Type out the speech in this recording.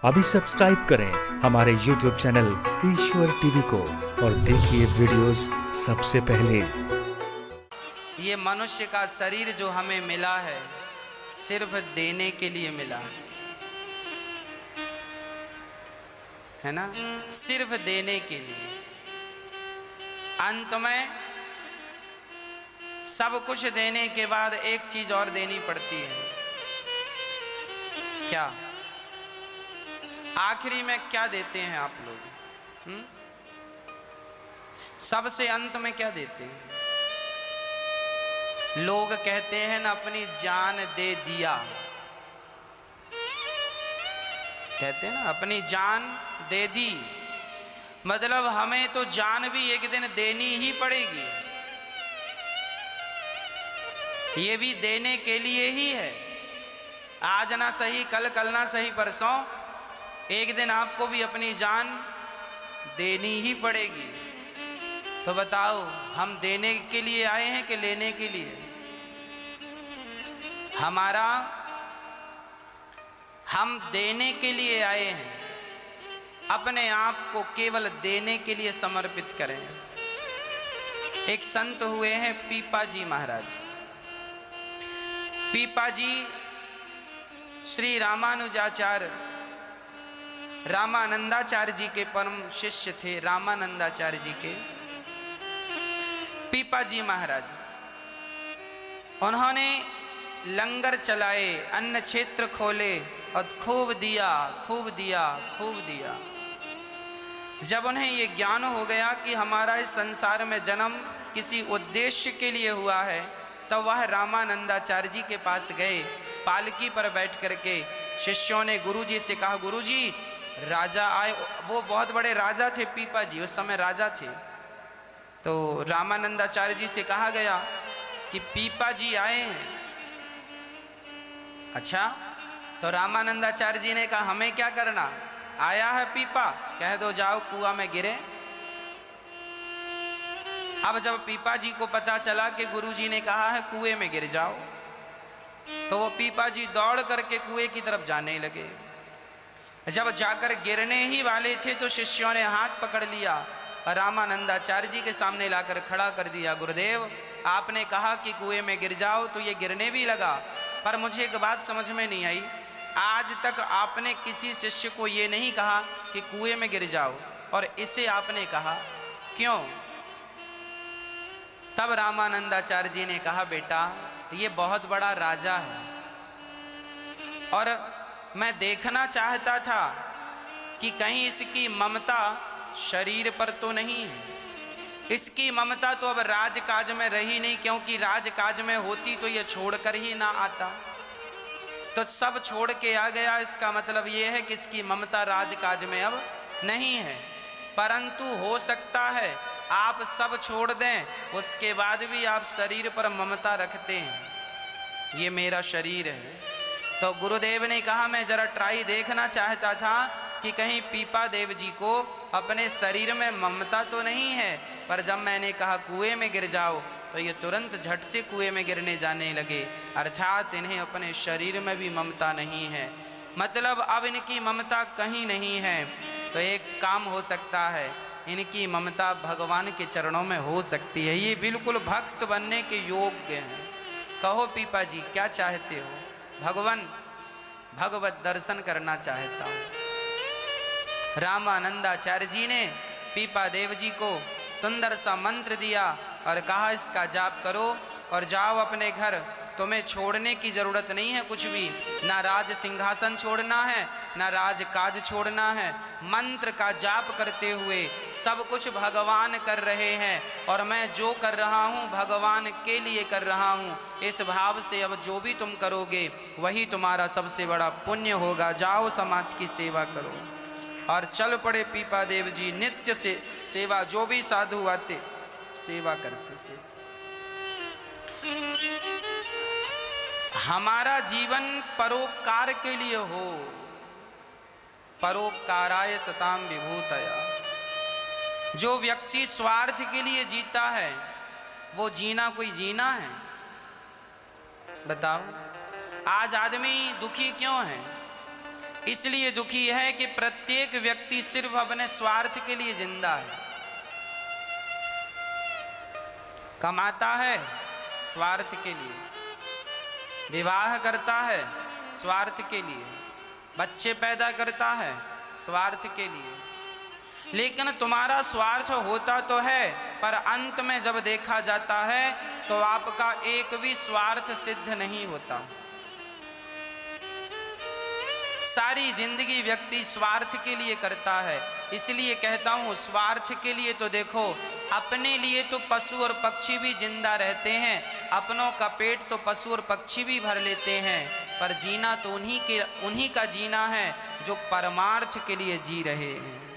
अभी सब्सक्राइब करें हमारे YouTube चैनल ईश्वर टीवी को और देखिए वीडियोस सबसे पहले। ये मनुष्य का शरीर जो हमें मिला है सिर्फ देने के लिए मिला है ना, सिर्फ देने के लिए। अंत में सब कुछ देने के बाद एक चीज और देनी पड़ती है। क्या? आखिरी में क्या देते हैं आप लोग? सबसे अंत में क्या देते हैं? लोग कहते हैं ना, अपनी जान दे दिया। कहते हैं ना, अपनी जान दे दी। मतलब हमें तो जान भी एक दिन देनी ही पड़ेगी। ये भी देने के लिए ही है। आज ना सही कल, कल ना सही परसों, एक दिन आपको भी अपनी जान देनी ही पड़ेगी। तो बताओ, हम देने के लिए आए हैं कि लेने के लिए? हम देने के लिए आए हैं। अपने आप को केवल देने के लिए समर्पित करें। एक संत हुए हैं पीपा जी महाराज। पीपा जी श्री रामानुजाचार्य रामानंदाचार्य जी के परम शिष्य थे। रामानंदाचार्य जी के पीपा जी महाराज, उन्होंने लंगर चलाए, अन्न क्षेत्र खोले और खूब दिया, खूब दिया, खूब दिया। जब उन्हें ये ज्ञान हो गया कि हमारा इस संसार में जन्म किसी उद्देश्य के लिए हुआ है, तो वह रामानंदाचार्य जी के पास गए। पालकी पर बैठ करके शिष्यों ने गुरुजी से कहा, गुरुजी राजा आए। वो बहुत बड़े राजा थे, पीपा जी उस समय राजा थे। तो रामानंदाचार्य जी से कहा गया कि पीपा जी आए हैं। अच्छा, तो रामानंदाचार्य जी ने कहा, हमें क्या करना? आया है पीपा, कह दो जाओ कुआं में गिरे। अब जब पीपा जी को पता चला कि गुरुजी ने कहा है कुएं में गिर जाओ, तो वो पीपा जी दौड़ करके कुएं की तरफ जाने लगे। जब जाकर गिरने ही वाले थे तो शिष्यों ने हाथ पकड़ लिया और रामानंदाचार्य जी के सामने लाकर खड़ा कर दिया। गुरुदेव, आपने कहा कि कुएं में गिर जाओ तो ये गिरने भी लगा, पर मुझे एक बात समझ में नहीं आई। आज तक आपने किसी शिष्य को ये नहीं कहा कि कुएं में गिर जाओ, और इसे आपने कहा, क्यों? तब रामानंदाचार्य जी ने कहा, बेटा ये बहुत बड़ा राजा है और मैं देखना चाहता था कि कहीं इसकी ममता शरीर पर तो नहीं है। इसकी ममता तो अब राजकाज में रही नहीं, क्योंकि राजकाज में होती तो ये छोड़कर ही ना आता। तो सब छोड़ के आ गया, इसका मतलब ये है कि इसकी ममता राजकाज में अब नहीं है। परंतु हो सकता है आप सब छोड़ दें, उसके बाद भी आप शरीर पर ममता रखते हैं। ये मेरा शरीर है। तो गुरुदेव ने कहा, मैं जरा ट्राई देखना चाहता था कि कहीं पीपा देव जी को अपने शरीर में ममता तो नहीं है। पर जब मैंने कहा कुएं में गिर जाओ, तो ये तुरंत झट से कुएं में गिरने जाने लगे। अर्थात इन्हें अपने शरीर में भी ममता नहीं है। मतलब अब इनकी ममता कहीं नहीं है। तो एक काम हो सकता है, इनकी ममता भगवान के चरणों में हो सकती है। ये बिल्कुल भक्त बनने के योग्य हैं। कहो पीपा जी, क्या चाहते हो? भगवान, भगवत दर्शन करना चाहता हूँ। रामानंदाचार्य जी ने पीपा देव जी को सुंदर सा मंत्र दिया और कहा, इसका जाप करो और जाओ अपने घर। तुम्हें छोड़ने की जरूरत नहीं है कुछ भी, ना राज सिंहासन छोड़ना है, ना राजकाज छोड़ना है। मंत्र का जाप करते हुए सब कुछ भगवान कर रहे हैं और मैं जो कर रहा हूँ भगवान के लिए कर रहा हूँ। इस भाव से अब जो भी तुम करोगे वही तुम्हारा सबसे बड़ा पुण्य होगा। जाओ समाज की सेवा करो। और चल पड़े पीपा देव जी, नित्य से सेवा, जो भी साधु आते सेवा करते से। हमारा जीवन परोपकार के लिए हो। परोपकाराय सताम विभूतया। जो व्यक्ति स्वार्थ के लिए जीता है वो जीना कोई जीना है? बताओ, आज आदमी दुखी क्यों है? इसलिए दुखी है कि प्रत्येक व्यक्ति सिर्फ अपने स्वार्थ के लिए जिंदा है। कमाता है स्वार्थ के लिए, विवाह करता है स्वार्थ के लिए, बच्चे पैदा करता है स्वार्थ के लिए। लेकिन तुम्हारा स्वार्थ होता तो है, पर अंत में जब देखा जाता है तो आपका एक भी स्वार्थ सिद्ध नहीं होता। सारी जिंदगी व्यक्ति स्वार्थ के लिए करता है। इसलिए कहता हूं, स्वार्थ के लिए तो देखो, अपने लिए तो पशु और पक्षी भी जिंदा रहते हैं, अपनों का पेट तो पशु और पक्षी भी भर लेते हैं, पर जीना तो उन्हीं का जीना है जो परमार्थ के लिए जी रहे हैं।